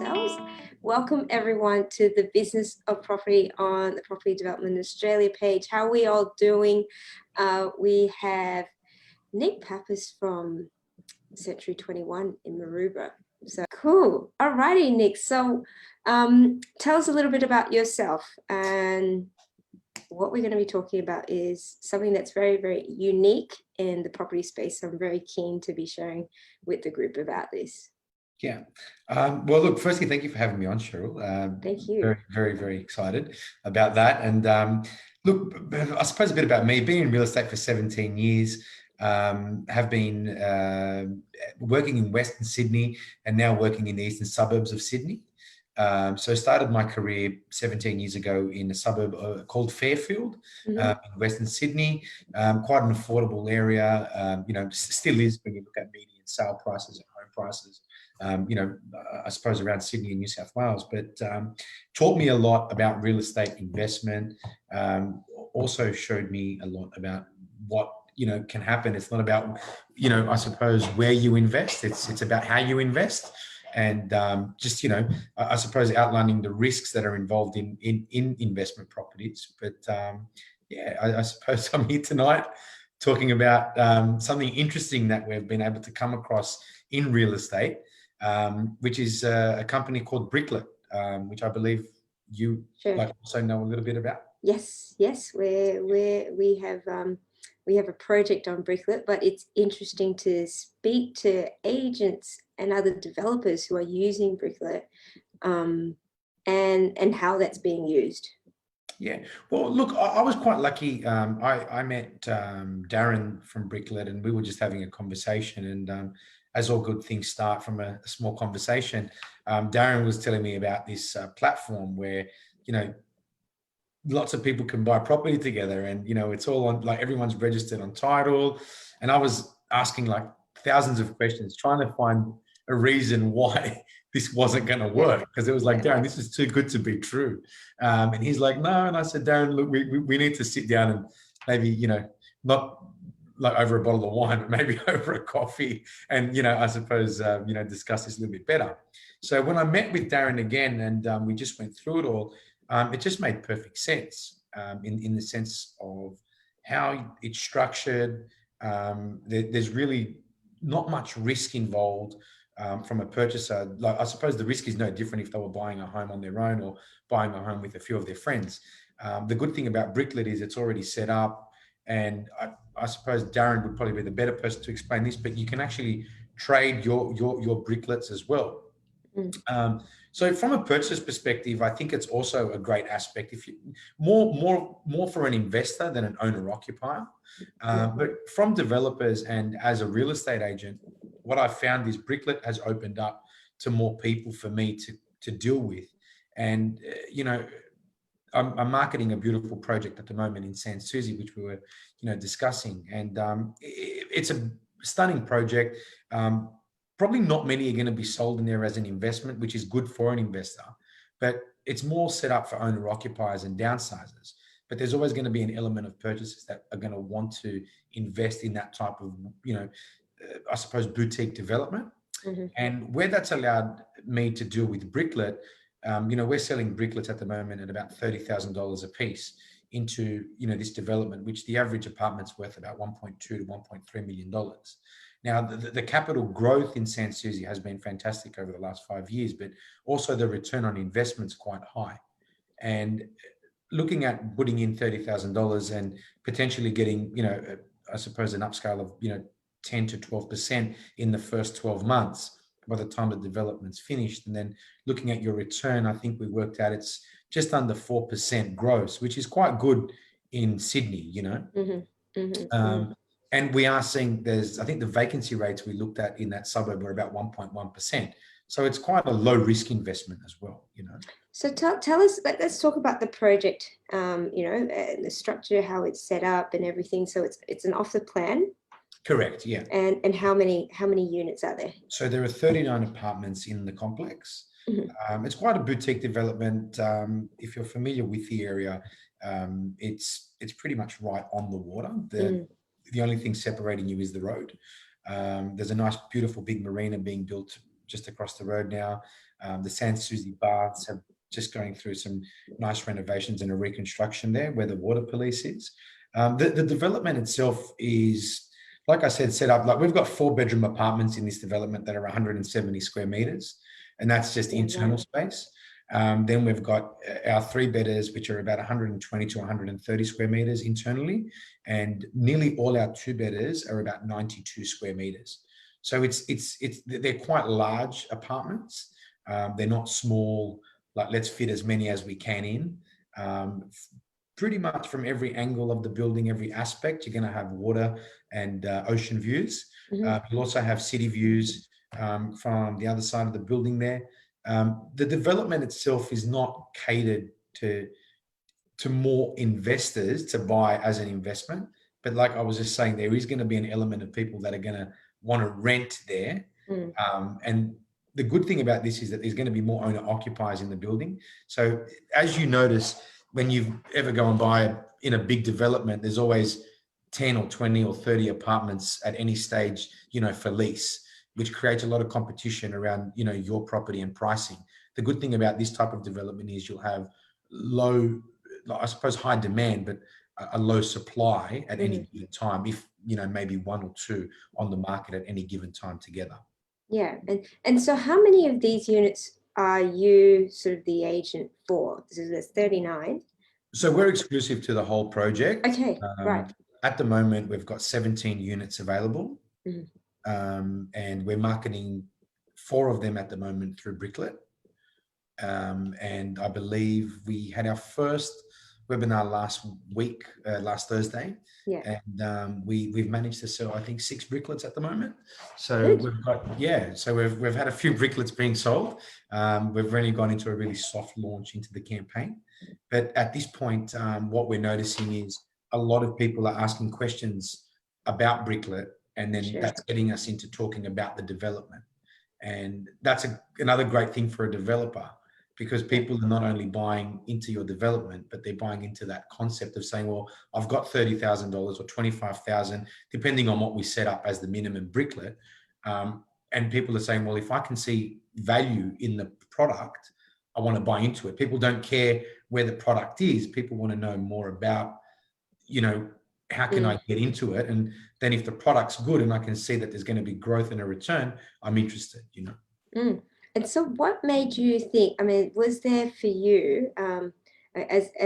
details. Welcome everyone to the Business of Property on the Property Development Australia page. How are we all doing? We have Nick Pappas from Century 21 in Maroubra. So cool. Alrighty, Nick. So tell us a little bit about yourself, and what we're going to be talking about is something that's very, very unique in the property space. So I'm very keen to be sharing with the group about this. Yeah. Well, look, firstly, thank you for having me on, Cheryl. Thank you. Very, very, very excited about that. And look, I suppose a bit about me. Being in real estate for 17 years, have been working in Western Sydney and now working in the Eastern Suburbs of Sydney. So I started my career 17 years ago in a suburb called Fairfield, in Western Sydney. Quite an affordable area, still is when you look at median sale prices and home prices. I suppose around Sydney and New South Wales, but taught me a lot about real estate investment. Also showed me a lot about what can happen. It's not about I suppose where you invest. It's about how you invest, and I suppose outlining the risks that are involved in investment properties. But I suppose I'm here tonight talking about something interesting that we've been able to come across in real estate. Which is a company called Bricklet, which I believe you also know a little bit about. Yes, we have a project on Bricklet, but it's interesting to speak to agents and other developers who are using Bricklet, and how that's being used. Yeah, well, look, I was quite lucky. I met Darren from Bricklet, and we were just having a conversation, and as all good things start from a small conversation, Darren was telling me about this platform where, lots of people can buy property together, and, it's all on, like, everyone's registered on title. And I was asking like thousands of questions, trying to find a reason why this wasn't going to work. Because it was like, Darren, this is too good to be true. And he's like, no. And I said, Darren, look, we need to sit down and maybe, not like over a bottle of wine, but maybe over a coffee, and I suppose discuss this a little bit better. So when I met with Darren again, and we just went through it all, it just made perfect sense, in the sense of how it's structured. There's really not much risk involved from a purchaser. Like, I suppose the risk is no different if they were buying a home on their own or buying a home with a few of their friends. The good thing about Bricklet is it's already set up. And I suppose Darren would probably be the better person to explain this, but you can actually trade your bricklets as well. So from a purchase perspective, I think it's also a great aspect. If you more for an investor than an owner occupier, but from developers and as a real estate agent, what I found is Bricklet has opened up to more people for me to deal with, and I'm marketing a beautiful project at the moment in Sans Souci, which we were, discussing, and it's a stunning project. Probably not many are going to be sold in there as an investment, which is good for an investor, but it's more set up for owner occupiers and downsizers. But there's always going to be an element of purchasers that are going to want to invest in that type of, I suppose, boutique development. And where that's allowed me to deal with Bricklet, we're selling Bricklets at the moment at about $30,000 a piece into, this development, which the average apartment's worth about $1.2 to $1.3 million. Now, the capital growth in Sans Souci has been fantastic over the last 5 years, but also the return on investment's quite high. And looking at putting in $30,000 and potentially getting, I suppose an upscale of, 10 to 12% in the first 12 months, by the time the development's finished, and then looking at your return, I think we worked out it's just under 4% gross, which is quite good in Sydney, and we are seeing I think the vacancy rates we looked at in that suburb were about 1.1%. So it's quite a low risk investment as well, So tell us, let's talk about the project, the structure, how it's set up and everything. So it's an off the plan. Correct, yeah. And how many units are there? So there are 39 apartments in the complex. It's quite a boutique development. If you're familiar with the area, it's pretty much right on the water. The only thing separating you is the road. There's a nice, beautiful big marina being built just across the road now. The Sans Souci baths have just going through some nice renovations and a reconstruction there where the water police is. The development itself is, like I said, set up like we've got 4-bedroom apartments in this development that are 170 square meters, and that's just internal space. Then we've got our 3-bedders, which are about 120 to 130 square meters internally, and nearly all our 2-bedders are about 92 square meters. So they're quite large apartments. They're not small, like let's fit as many as we can in. Pretty much from every angle of the building, every aspect, you're going to have water and ocean views. You'll also have city views from the other side of the building there. The development itself is not catered to more investors to buy as an investment. But like I was just saying, there is going to be an element of people that are going to want to rent there. And the good thing about this is that there's going to be more owner occupiers in the building. So as you notice, when you ever go and buy in a big development, there's always 10 or 20 or 30 apartments at any stage, for lease, which creates a lot of competition around, your property and pricing. The good thing about this type of development is you'll have low, I suppose, high demand, but a low supply at any given time, if, maybe 1 or 2 on the market at any given time together. Yeah. And so how many of these units are you sort of the agent for? So there's 39. So we're exclusive to the whole project. Okay, right. At the moment, we've got 17 units available. And we're marketing 4 of them at the moment through Bricklet. And I believe we had our first webinar last Thursday. Yeah. And we've managed to sell, I think, 6 Bricklets at the moment. So we've got, so we've had a few Bricklets being sold. We've really gone into a really soft launch into the campaign. But at this point, what we're noticing is a lot of people are asking questions about Bricklet, and then that's getting us into talking about the development. And that's another great thing for a developer, because people are not only buying into your development, but they're buying into that concept of saying, well, I've got $30,000 or $25,000, depending on what we set up as the minimum Bricklet. And people are saying, well, if I can see value in the product, I want to buy into it. People don't care where the product is. People want to know more about, how can I get into it? And then if the product's good and I can see that there's going to be growth and a return, I'm interested, And so what made you think, was there for you, as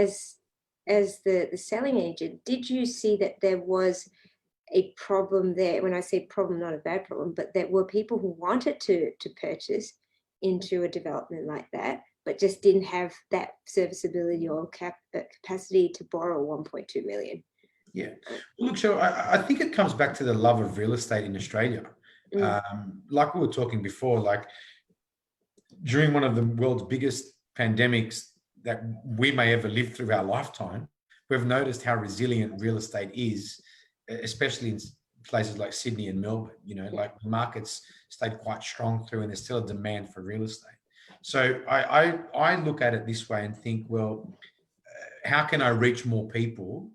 the selling agent, did you see that there was a problem there? When I say problem, not a bad problem, but there were people who wanted to purchase into a development like that, but just didn't have that serviceability or capacity to borrow 1.2 million. Yeah. Well, look, so I think it comes back to the love of real estate in Australia. Like we were talking before, like during one of the world's biggest pandemics that we may ever live through our lifetime, we've noticed how resilient real estate is, especially in places like Sydney and Melbourne. Like the markets stayed quite strong through, and there's still a demand for real estate. So I look at it this way and think, well, how can I reach more people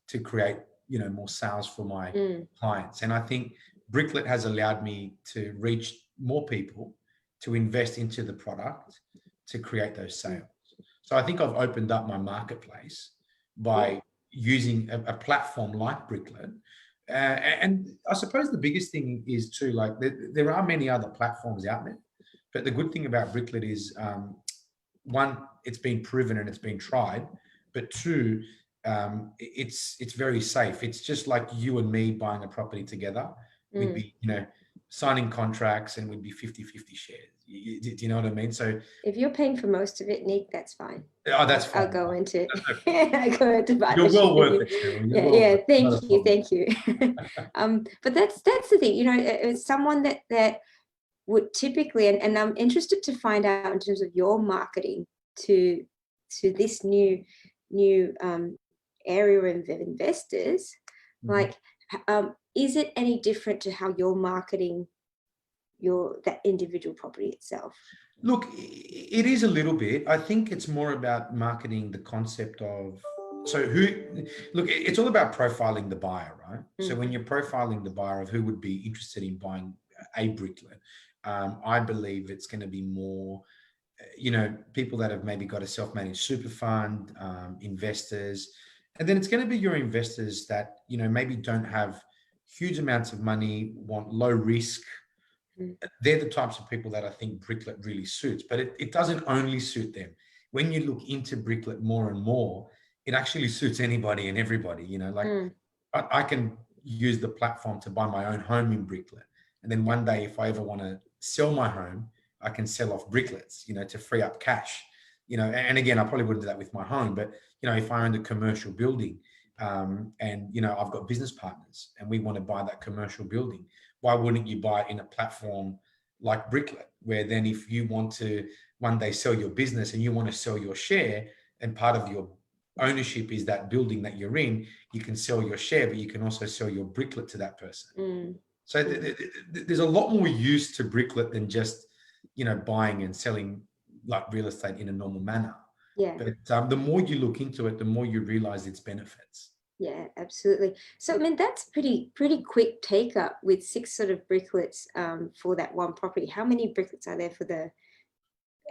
to create, more sales for my clients? And I think Bricklet has allowed me to reach more people, to invest into the product, to create those sales. So I think I've opened up my marketplace by using a platform like Bricklet. And I suppose the biggest thing is too, like there are many other platforms out there, but the good thing about Bricklet is, 1, it's been proven and it's been tried, but 2, it's very safe. It's just like you and me buying a property together. We'd be, signing contracts, and we'd be 50-50 shares. Do you know what I mean? So if you're paying for most of it, Nick, that's fine. Oh, that's fine. I'll go into partnership. You're well worth it. Thank you. But that's the thing, it's someone that would typically, and I'm interested to find out in terms of your marketing to this new area of investors, like, is it any different to how you're marketing that individual property itself? Look, it is a little bit. I think it's more about marketing the concept of, it's all about profiling the buyer, right? So when you're profiling the buyer of who would be interested in buying a Bricklet, I believe it's going to be more, people that have maybe got a self-managed super fund, investors, and then it's going to be your investors that, maybe don't have huge amounts of money, want low risk. They're the types of people that I think Bricklet really suits, but it doesn't only suit them. When you look into Bricklet more and more, it actually suits anybody and everybody, I can use the platform to buy my own home in Bricklet. And then one day, if I ever want to sell my home, I can sell off Bricklets, to free up cash, and again, I probably wouldn't do that with my home, but, if I owned a commercial building, and, I've got business partners and we want to buy that commercial building, why wouldn't you buy it in a platform like Bricklet, where then if you want to one day sell your business and you want to sell your share, and part of your ownership is that building that you're in, you can sell your share, but you can also sell your Bricklet to that person. So there's a lot more use to Bricklet than just, buying and selling like real estate in a normal manner. Yeah. But the more you look into it, the more you realize its benefits. Yeah, absolutely. So, I mean, that's pretty quick take up with 6 sort of Bricklets for that one property. How many Bricklets are there for the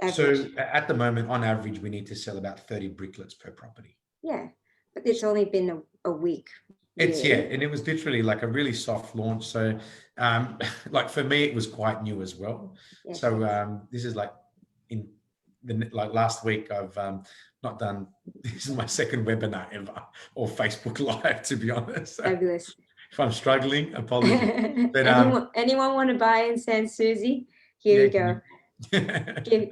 average? So at the moment, on average, we need to sell about 30 Bricklets per property. Yeah, but it's only been a week. It's and it was literally like a really soft launch. So like for me, it was quite new as well. Yeah. So this is like last week, I've not done, this is my second webinar ever, or Facebook Live, to be honest. Fabulous. If I'm struggling, apologies. But, anyone want to buy in Sans Souci? Here you go.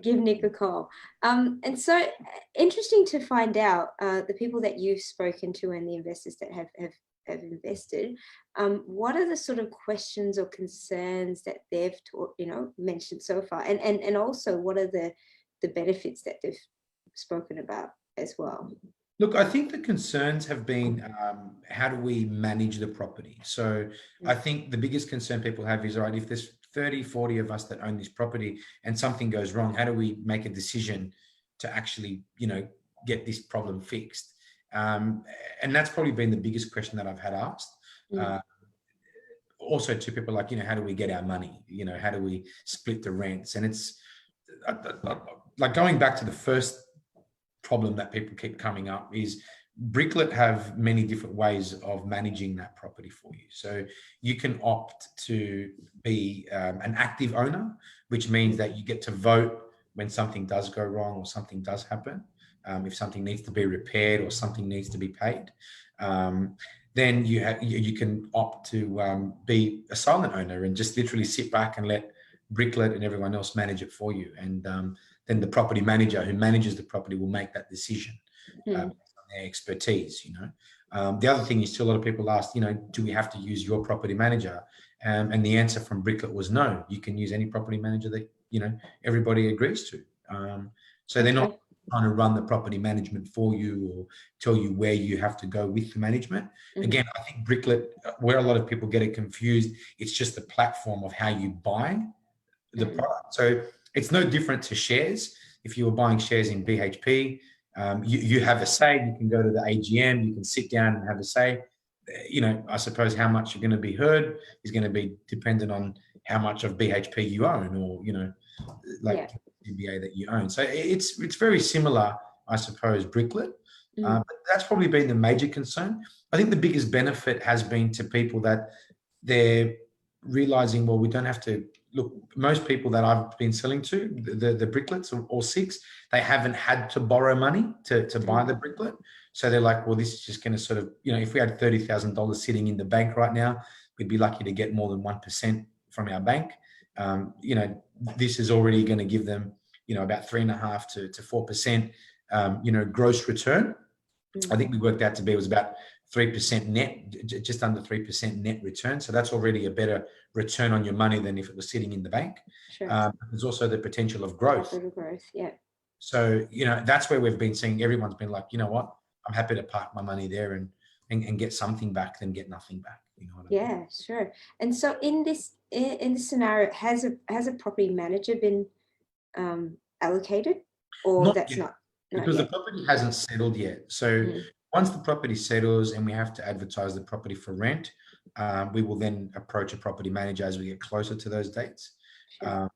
give Nick a call. And so interesting to find out the people that you've spoken to and the investors that have invested, what are the sort of questions or concerns that they've mentioned so far, and also what are the benefits that they've spoken about as well? Look, I think the concerns have been, how do we manage the property? So I think the biggest concern people have is, all right, if there's 30, 40 of us that own this property and something goes wrong, how do we make a decision to actually, get this problem fixed? And that's probably been the biggest question that I've had asked. Also to people like, how do we get our money? How do we split the rents? And it's like going back to the first problem that people keep coming up is Bricklet have many different ways of managing that property for you. So you can opt to be an active owner, which means that you get to vote when something does go wrong or something does happen. If something needs to be repaired or something needs to be paid, then you can opt to be a silent owner and just literally sit back and let Bricklet and everyone else manage it for you. And then the property manager who manages the property will make that decision based on their expertise. The other thing is, too, a lot of people ask, do we have to use your property manager? And the answer from Bricklet was no. You can use any property manager that everybody agrees to. So they're not trying to run the property management for you or tell you where you have to go with the management. Again, I think Bricklet, where a lot of people get it confused, it's just the platform of how you buy the product. So it's no different to shares. If you were buying shares in BHP, you have a say. You can go to the AGM, you can sit down and have a say. I suppose how much you're going to be heard is going to be dependent on how much of BHP you own, or CBA that you own. So it's very similar, I suppose, Bricklet. But that's probably been the major concern. I think the biggest benefit has been to people that they're realizing, well, we don't have to look. Most people that I've been selling to, the Bricklets or 6, they haven't had to borrow money to buy the Bricklet. So they're like, well, this is just going to sort of, if we had $30,000 sitting in the bank right now, we'd be lucky to get more than 1% from our bank. This is already going to give them, about 3.5 to 4%, gross return. I think we worked out to be, it was about 3% net, just under 3% net return. So that's already a better return on your money than if it was sitting in the bank. Sure. There's also the potential of growth. Yeah. So, that's where we've been seeing everyone's been like, you know what, I'm happy to park my money there and get something back than get nothing back. Yeah, sure. And so in this scenario, has a property manager been allocated, or Not that's yet, not because yet? the property hasn't settled yet. So once the property settles and we have to advertise the property for rent, we will then approach a property manager as we get closer to those dates. Sure.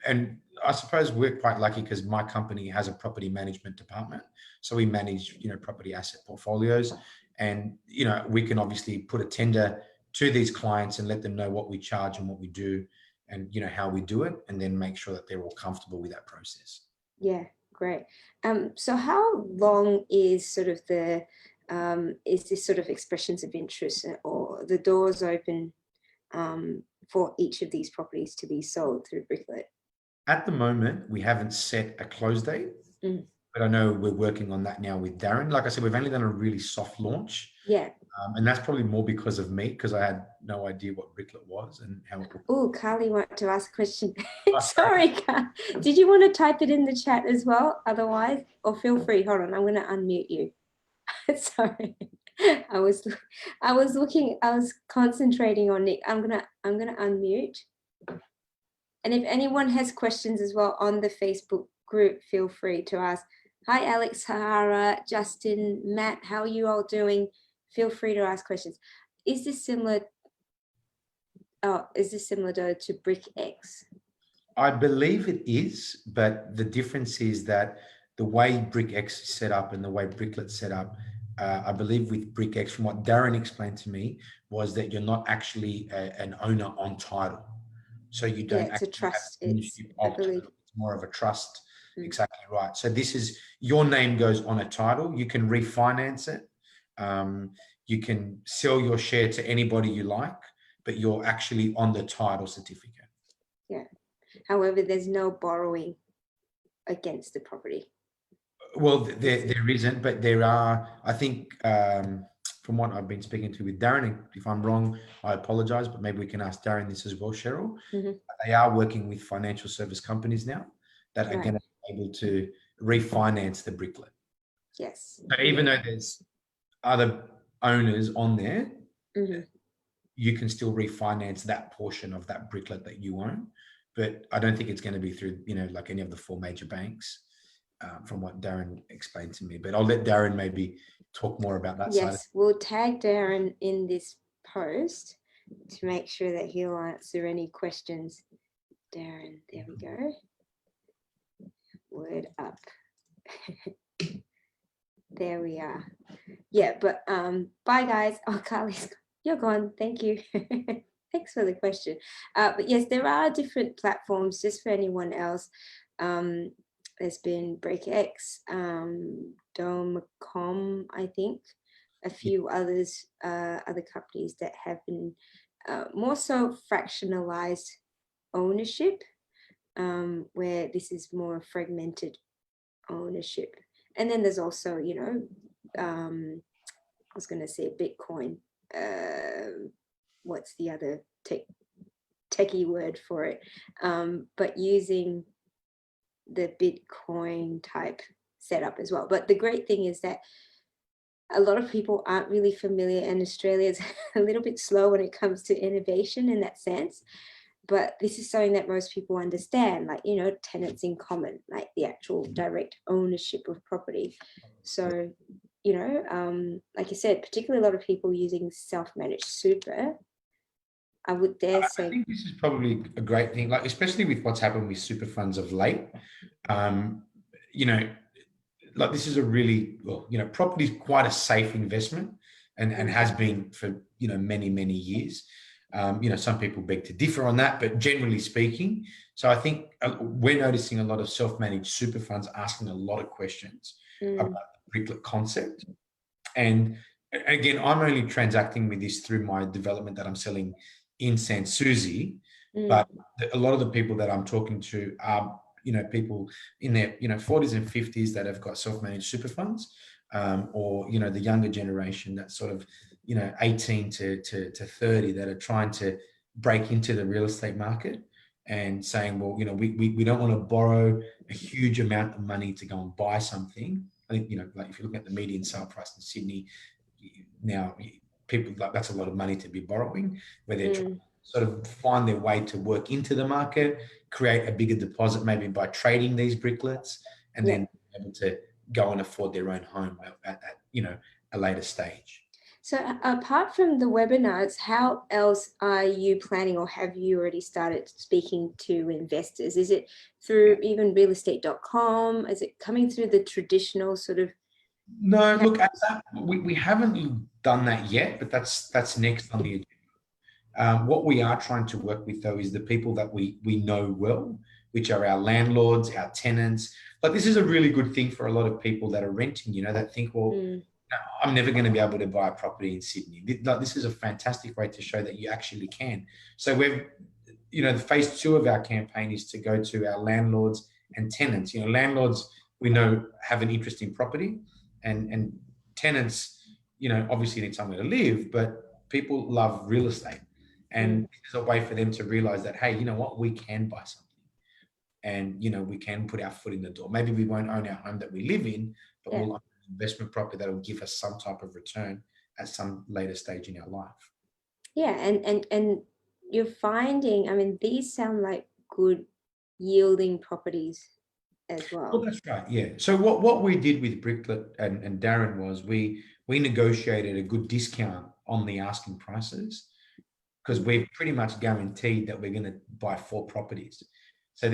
And I suppose we're quite lucky because my company has a property management department. So we manage, property asset portfolios, and, we can obviously put a tender to these clients and let them know what we charge and what we do and, how we do it, and then make sure that they're all comfortable with that process. Yeah, great. So how long is sort of is this sort of expressions of interest or the doors open for each of these properties to be sold through Bricklet? At the moment, we haven't set a close date, but I know we're working on that now with Darren. Like I said, we've only done a really soft launch. Yeah. And that's probably more because of me, because I had no idea what Bricklet was and how it worked. Oh, Carly wanted to ask a question. Sorry, Carl. Did you want to type it in the chat as well? Otherwise, or feel free. Hold on, I'm going to unmute you. Sorry. I was concentrating on Nick. I'm gonna unmute. And if anyone has questions as well on the Facebook group, feel free to ask. Hi, Alex, Sahara, Justin, Matt, how are you all doing? Feel free to ask questions. Is this similar? Oh, is this similar to BrickX? I believe it is, but the difference is that the way BrickX is set up and the way Bricklet's set up, I believe with BrickX, from what Darren explained to me, was that you're not actually an owner on title. So you don't it's a trust. It's more of a trust. Exactly right. So this is, your name goes on a title. You can refinance it. You can sell your share to anybody you like, but you're actually on the title certificate. Yeah. However, there's no borrowing against the property. Well, there isn't, but there are, I think, from what I've been speaking to with Darren, if I'm wrong, I apologize, but maybe we can ask Darren this as well, Cheryl. They are working with financial service companies now that are going to be able to refinance the Bricklet. Yes. So even though there's other owners on there, you can still refinance that portion of that Bricklet that you own. But I don't think it's going to be through, like any of the 4 major banks, from what Darren explained to me. But I'll let Darren maybe talk more about that side. Yes, we'll tag Darren in this post to make sure that he'll answer any questions. Darren, there we go. Word up. There we are. Yeah, but bye guys. Oh, Carly's, you're gone. Thank you. Thanks for the question. But yes, there are different platforms just for anyone else. There's been BrickX, Dome.com, I think, a few others, other companies that have been more so fractionalized ownership, where this is more fragmented ownership. And then there's also, I was going to say Bitcoin. What's the other techie word for it? But using the Bitcoin type setup as well. But the great thing is that a lot of people aren't really familiar, and Australia is a little bit slow when it comes to innovation in that sense. But this is something that most people understand, like, tenants in common, like the actual direct ownership of property. So, like you said, particularly a lot of people using self-managed super, I would dare say. I think this is probably a great thing, like especially with what's happened with super funds of late. Like this is a really, property is quite a safe investment and has been for, many, many years. Some people beg to differ on that, but generally speaking, so I think we're noticing a lot of self-managed super funds asking a lot of questions about the Bricklet concept. And again, I'm only transacting with this through my development that I'm selling in Sans Souci, but a lot of the people that I'm talking to are, people in their, 40s and 50s that have got self-managed super funds, or, the younger generation that's sort of, 18 to 30 that are trying to break into the real estate market and saying, well, we don't want to borrow a huge amount of money to go and buy something. I think, like if you look at the median sale price in Sydney now, people like that's a lot of money to be borrowing, where they're trying to sort of find their way to work into the market, create a bigger deposit, maybe by trading these Bricklets, and then be able to go and afford their own home at a later stage. So apart from the webinars, how else are you planning, or have you already started speaking to investors? Is it through even realestate.com? Is it coming through the traditional sort of? No, look, at that, we haven't done that yet, but that's next on the agenda. What we are trying to work with, though, is the people that we know well, which are our landlords, our tenants. Like, this is a really good thing for a lot of people that are renting, that think, well, no, I'm never going to be able to buy a property in Sydney. This is a fantastic way to show that you actually can. So we've, the phase 2 of our campaign is to go to our landlords and tenants. Landlords, we know, have an interest in property, and tenants, obviously need somewhere to live, but people love real estate. And this is a way for them to realize that, hey, you know what, we can buy something, and we can put our foot in the door. Maybe we won't own our home that we live in, but we'll own an investment property that will give us some type of return at some later stage in our life. Yeah, and you're finding, I mean, these sound like good yielding properties as well. Well, that's right. Yeah. So what we did with Bricklet and Darren was we negotiated a good discount on the asking prices, because we've pretty much guaranteed that we're going to buy 4 properties. So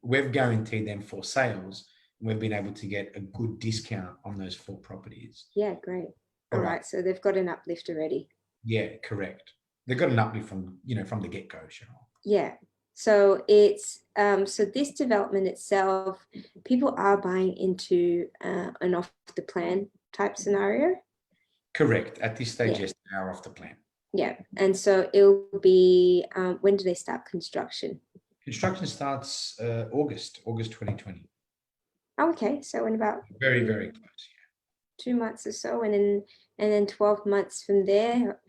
we've guaranteed them 4 sales. And we've been able to get a good discount on those 4 properties. Yeah, great. All right. So they've got an uplift already. Yeah, correct. They've got an uplift from the get-go, Cheryl. Yeah. So it's so this development itself, people are buying into an off the plan type scenario. Correct. At this stage, yes, they are off the plan. Yeah, and so it'll be when do they start construction? Construction starts August 2020. Oh, okay, so in about very close. 2 months or so, and then 12 months from there.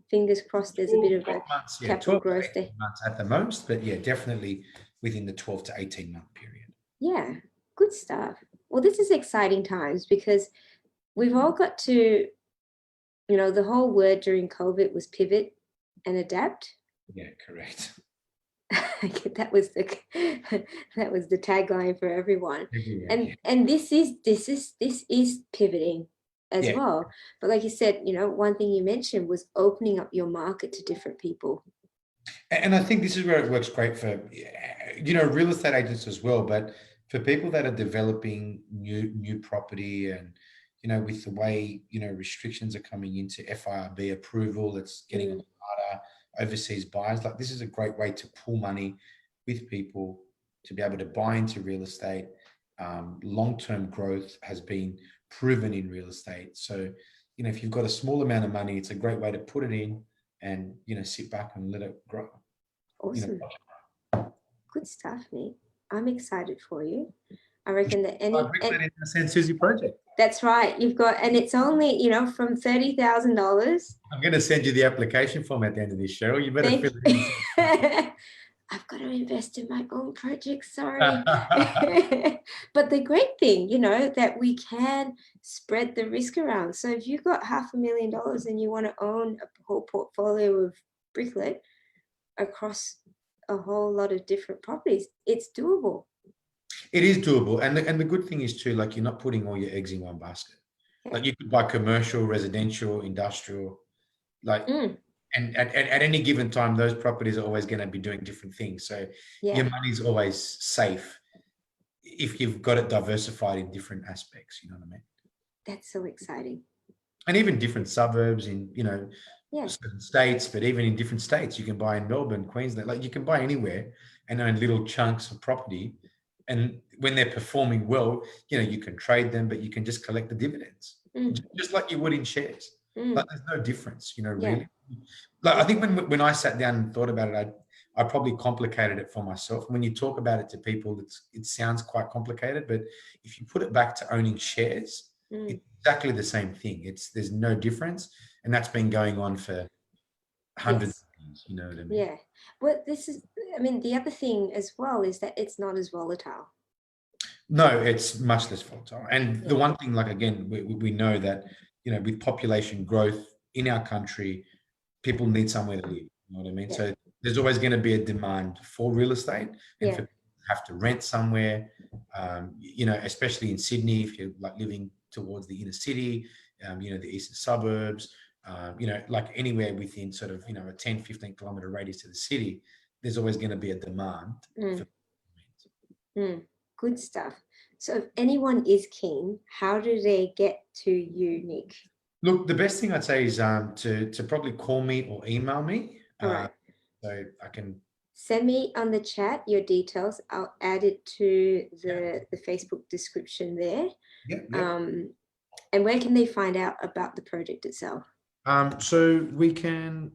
Fingers crossed. There's a bit of a capital growth there. Months at the most, but yeah, definitely within the 12 to 18-month period. Yeah, good stuff. Well, this is exciting times, because we've all got to, the whole word during COVID was pivot and adapt. Yeah, correct. that was the tagline for everyone. Yeah, and this is pivoting as well. But like you said, one thing you mentioned was opening up your market to different people. And I think this is where it works great for real estate agents as well, but for people that are developing new property, and with the way restrictions are coming into FIRB approval, it's getting harder. Overseas buyers, like, this is a great way to pull money with people to be able to buy into real estate. Long-term growth has been proven in real estate. So, if you've got a small amount of money, it's a great way to put it in and, sit back and let it grow. Awesome. Good stuff, Nick. I'm excited for you. I reckon that Bricklet in the Sans Souci project. That's right. You've got, and it's only, from $30,000. I'm going to send you the application form at the end of this show. You better fill it in. I've got to invest in my own project. Sorry. But the great thing, that we can spread the risk around. So if you've got $500,000 and you want to own a whole portfolio of Bricklet across a whole lot of different properties, it's doable. It is doable. And the good thing is too, like, you're not putting all your eggs in one basket. Yeah. Like, you could buy commercial, residential, industrial, like, and at any given time, those properties are always going to be doing different things. So your money's always safe if you've got it diversified in different aspects. You know what I mean? That's so exciting. And even different suburbs in, certain states, but even in different states, you can buy in Melbourne, Queensland, like, you can buy anywhere and own little chunks of property. And when they're performing well, you can trade them, but you can just collect the dividends, just like you would in shares. Like, there's no difference, really. Like, I think when I sat down and thought about it, I probably complicated it for myself. When you talk about it to people, it sounds quite complicated, but if you put it back to owning shares, it's exactly the same thing. There's no difference, and that's been going on for hundreds of years. You know what I mean? Yeah. Well, the other thing as well is that it's not as volatile. No, it's much less volatile. And the one thing, like, again, we know that, with population growth in our country, people need somewhere to live. You know what I mean? So there's always going to be a demand for real estate, and for people to have to rent somewhere, especially in Sydney, if you're, like, living towards the inner city, the Eastern Suburbs, like anywhere within sort of, a 10, 15 kilometer radius to the city, there's always going to be a demand. Good stuff. So if anyone is keen, how do they get to you, Nick? Look, the best thing I'd say is to probably call me or email me. All right. So I can send me on the chat your details. I'll add it to the Facebook description there. And where can they find out about the project itself? So we can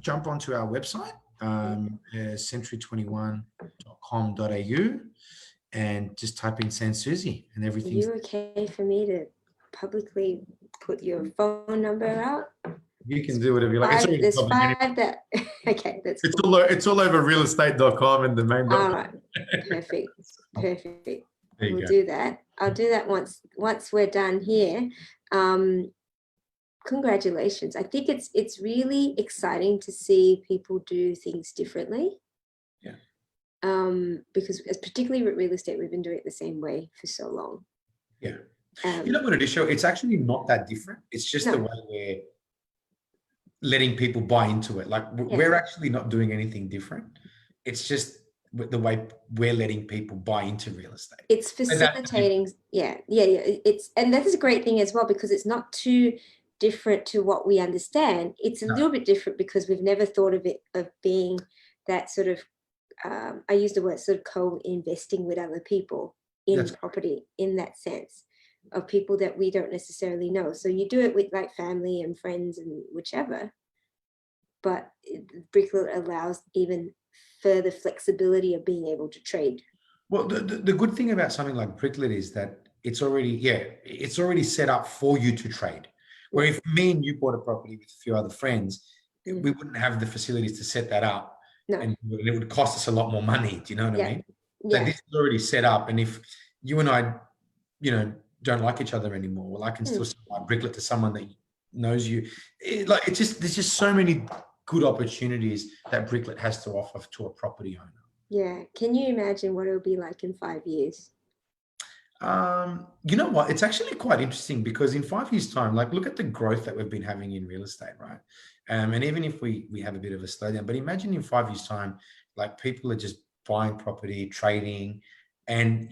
jump onto our website, century21.com.au, and just type in Sans Souci and everything. Are you okay for me to publicly put your phone number out? You can do whatever you like. There's five that, okay, that's cool. It's all over realestate.com and the main. All right, perfect. We'll do that. I'll do that once we're done here. Congratulations. I think it's really exciting to see people do things differently. Yeah. Because particularly with real estate, we've been doing it the same way for so long. Yeah. You know what it is, Cheryl? It's actually not that different. It's just the way we're letting people buy into it. Like we're actually not doing anything different. It's just the way we're letting people buy into real estate. It's facilitating. Yeah. And that is a great thing as well, because it's not too different to what we understand. It's a little bit different because we've never thought of it of being that sort of, I use the word sort of co-investing with other people in property in that sense of people that we don't necessarily know. So you do it with like family and friends and whichever, but Bricklet allows even further flexibility of being able to trade. Well, the good thing about something like Bricklet is that it's already set up for you to trade. Where if me and you bought a property with a few other friends, we wouldn't have the facilities to set that up. No. And it would cost us a lot more money. Do you know what I mean? So this is already set up. And if you and I, don't like each other anymore, well, I can still supply Bricklet to someone that knows you. There's just so many good opportunities that Bricklet has to offer to a property owner. Yeah. Can you imagine what it'll be like in 5 years? You know what? It's actually quite interesting because in 5 years' time, like look at the growth that we've been having in real estate, right? And even if we have a bit of a slowdown, but imagine in 5 years' time, like people are just buying property, trading, and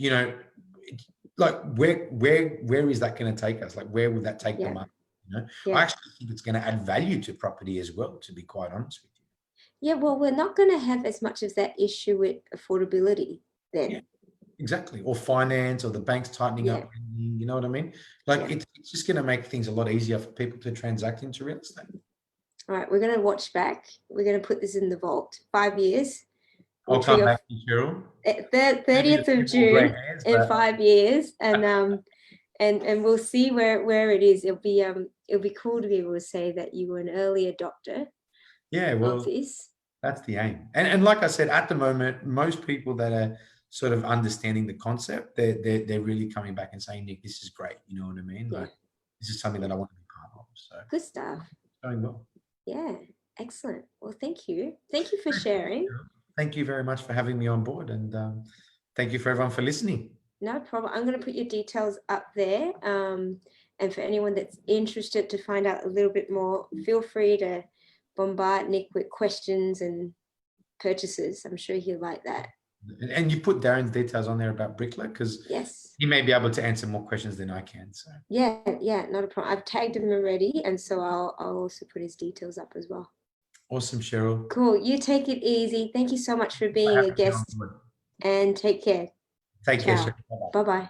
like where is that going to take us? Like where would that take the money? I actually think it's going to add value to property as well, to be quite honest with you. Yeah, well, we're not going to have as much of that issue with affordability then. Yeah, exactly. Or finance, or the banks tightening up. You know what I mean? Like it's just going to make things a lot easier for people to transact into real estate. All right, we're going to watch back. We're going to put this in the vault. 5 years. I'll come back to Cheryl. 30th of June in 5 years, and we'll see where it is. It'll be cool to be able to say that you were an early adopter. Yeah, well, that's the aim. And like I said, at the moment, most people that are sort of understanding the concept, they're really coming back and saying, Nick, this is great. You know what I mean? Yeah. Like this is something that I want to be part of. So good stuff. Going well. Yeah, excellent. Well, thank you. Thank you for sharing. Thank you very much for having me on board, and thank you for everyone for listening. No problem. I'm going to put your details up there. And for anyone that's interested to find out a little bit more, feel free to bombard Nick with questions and purchases. I'm sure he'll like that. And you put Darren's details on there about Bricklet because he may be able to answer more questions than I can. So yeah, not a problem. I've tagged him already, and so I'll also put his details up as well. Awesome, Cheryl. Cool. You take it easy. Thank you so much for being a guest, and take care. Take care. Bye-bye.